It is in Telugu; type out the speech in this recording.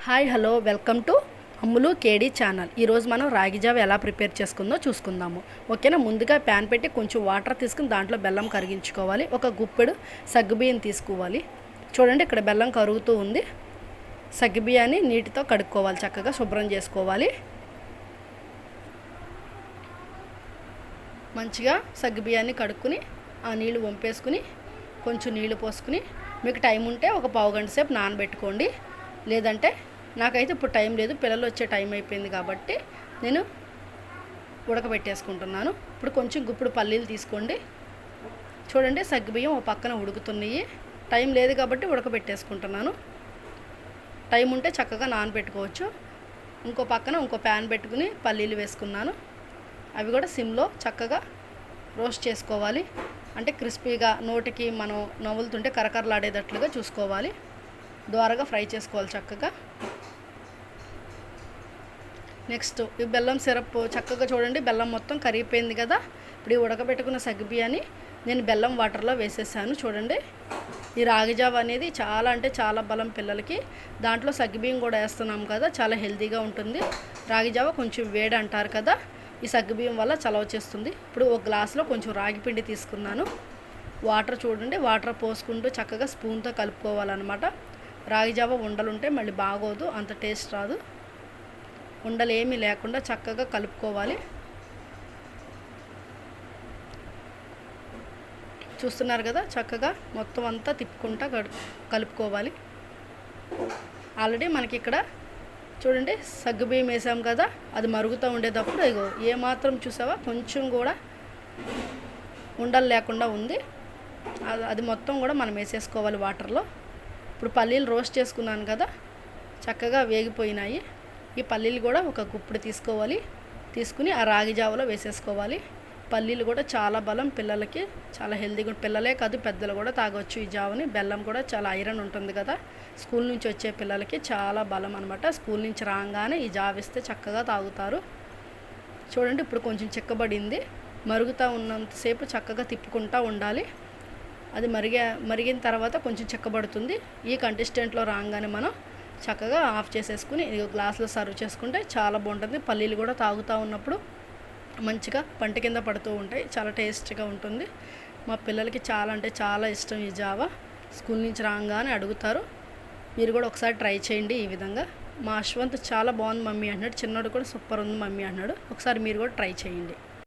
Hi hello welcome to Ammulu KD channel. ఈరోజు మనం రాగి జావ ఎలా ప్రిపేర్ చేసుకుందో చూసుకుందాము. ఓకేనా. ముందుగా ప్యాన్ పెట్టి కొంచెం వాటర్ తీసుకుని దాంట్లో బెల్లం కరిగించుకోవాలి. ఒక గుప్పెడు సగ్గుబియ్యం తీసుకోవాలి. చూడండి ఇక్కడ బెల్లం కరుగుతూ ఉంది. సగ్గుబియ్యాన్ని నీటితో కడుక్కోవాలి, చక్కగా శుభ్రం చేసుకోవాలి. మంచిగా సగ్గుబియ్యాన్ని కడుక్కుని ఆ నీళ్లు వంపేసుకుని కొంచెం నీళ్లు పోసుకుని మీకు టైం ఉంటే ఒక పావు గంట సేపు నానబెట్టుకోండి. లేదంటే నాకైతే ఇప్పుడు టైం లేదు, పిల్లలు వచ్చే టైం అయిపోయింది కాబట్టి నేను ఉడకబెట్టేసుకుంటున్నాను. ఇప్పుడు కొంచెం గుప్పుడు పల్లీలు తీసుకోండి. చూడండి సగ్గుబియ్యం ఓ పక్కన ఉడుకుతున్నాయి. టైం లేదు కాబట్టి ఉడకబెట్టేసుకుంటున్నాను. టైం ఉంటే చక్కగా నానబెట్టుకోవచ్చు. ఇంకో పక్కన ఇంకో ప్యాన్ పెట్టుకుని పల్లీలు వేసుకున్నాను. అవి కూడా సిమ్లో చక్కగా రోస్ట్ చేసుకోవాలి. అంటే క్రిస్పీగా నోటికి మనం నవ్వులుతుంటే కరకరలాడేటట్లుగా చూసుకోవాలి. ద్వారగా ఫ్రై చేసుకోవాలి చక్కగా. నెక్స్ట్ ఈ బెల్లం సిరప్ చక్కగా చూడండి, బెల్లం మొత్తం కరిగిపోయింది కదా. ఇప్పుడు ఈ ఉడకబెట్టుకున్న సగ్గుబియ్యాన్ని నేను బెల్లం వాటర్లో వేసేసాను. చూడండి ఈ రాగి జావ అనేది చాలా అంటే చాలా బలం పిల్లలకి. దాంట్లో సగ్గుబియ్యం కూడా వేస్తున్నాం కదా, చాలా హెల్తీగా ఉంటుంది. రాగి జావ కొంచెం వేడి అంటారు కదా, ఈ సగ్గుబియ్యం వల్ల చలవ చేస్తుంది. ఇప్పుడు ఒక గ్లాసులో కొంచెం రాగి పిండి తీసుకున్నాను. వాటర్ చూడండి, వాటర్ పోసుకుంటూ చక్కగా స్పూన్తో కలుపుకోవాలన్నమాట. రాగి జావ ఉండలుంటే మళ్ళీ బాగోదు, అంత టేస్ట్ రాదు. ఉండలు ఏమీ లేకుండా చక్కగా కలుపుకోవాలి. చూస్తున్నారు కదా, చక్కగా మొత్తం అంతా తిప్పుకుంటా కలుపుకోవాలి. ఆల్రెడీ మనకి ఇక్కడ చూడండి సగ్గుబియ్యం వేసాం కదా, అది మరుగుతూ ఉండేటప్పుడు ఇగో ఏమాత్రం చూసావా కొంచెం కూడా ఉండలు లేకుండా ఉంది. అది మొత్తం కూడా మనం వేసేసుకోవాలి వాటర్లో. ఇప్పుడు పల్లీలు రోస్ట్ చేసుకున్నాను కదా, చక్కగా వేగిపోయినాయి. ఈ పల్లీలు కూడా ఒక గుప్పుడు తీసుకోవాలి. తీసుకుని ఆ రాగి జావలో వేసేసుకోవాలి. పల్లీలు కూడా చాలా బలం పిల్లలకి, చాలా హెల్తీగా. పిల్లలే కాదు పెద్దలు కూడా తాగొచ్చు ఈ జావని. బెల్లం కూడా చాలా ఐరన్ ఉంటుంది కదా, స్కూల్ నుంచి వచ్చే పిల్లలకి చాలా బలం అనమాట. స్కూల్ నుంచి రాగానే ఈ జావ ఇస్తే చక్కగా తాగుతారు. చూడండి ఇప్పుడు కొంచెం చిక్కబడింది. మరుగుతూ ఉన్నంతసేపు చక్కగా తిప్పుకుంటూ ఉండాలి. అది మరిగిన తర్వాత కొంచెం చిక్కబడుతుంది. ఈ కంటెస్టెంట్లో రాగానే మనం చక్కగా ఆఫ్ చేసేసుకుని గ్లాసులో సర్వ్ చేసుకుంటే చాలా బాగుంటుంది. పల్లీలు కూడా తాగుతూ ఉన్నప్పుడు మంచిగా పంట కింద పడుతూ ఉంటాయి, చాలా టేస్ట్గా ఉంటుంది. మా పిల్లలకి చాలా అంటే చాలా ఇష్టం ఈ జావ. స్కూల్ నుంచి రాగానే అడుగుతారు. మీరు కూడా ఒకసారి ట్రై చేయండి ఈ విధంగా. మా అశ్వంత్ చాలా బాగుంది మమ్మీ అన్నాడు, చిన్నోడు కూడా సూపర్ ఉంది మమ్మీ అన్నాడు. ఒకసారి మీరు కూడా ట్రై చేయండి.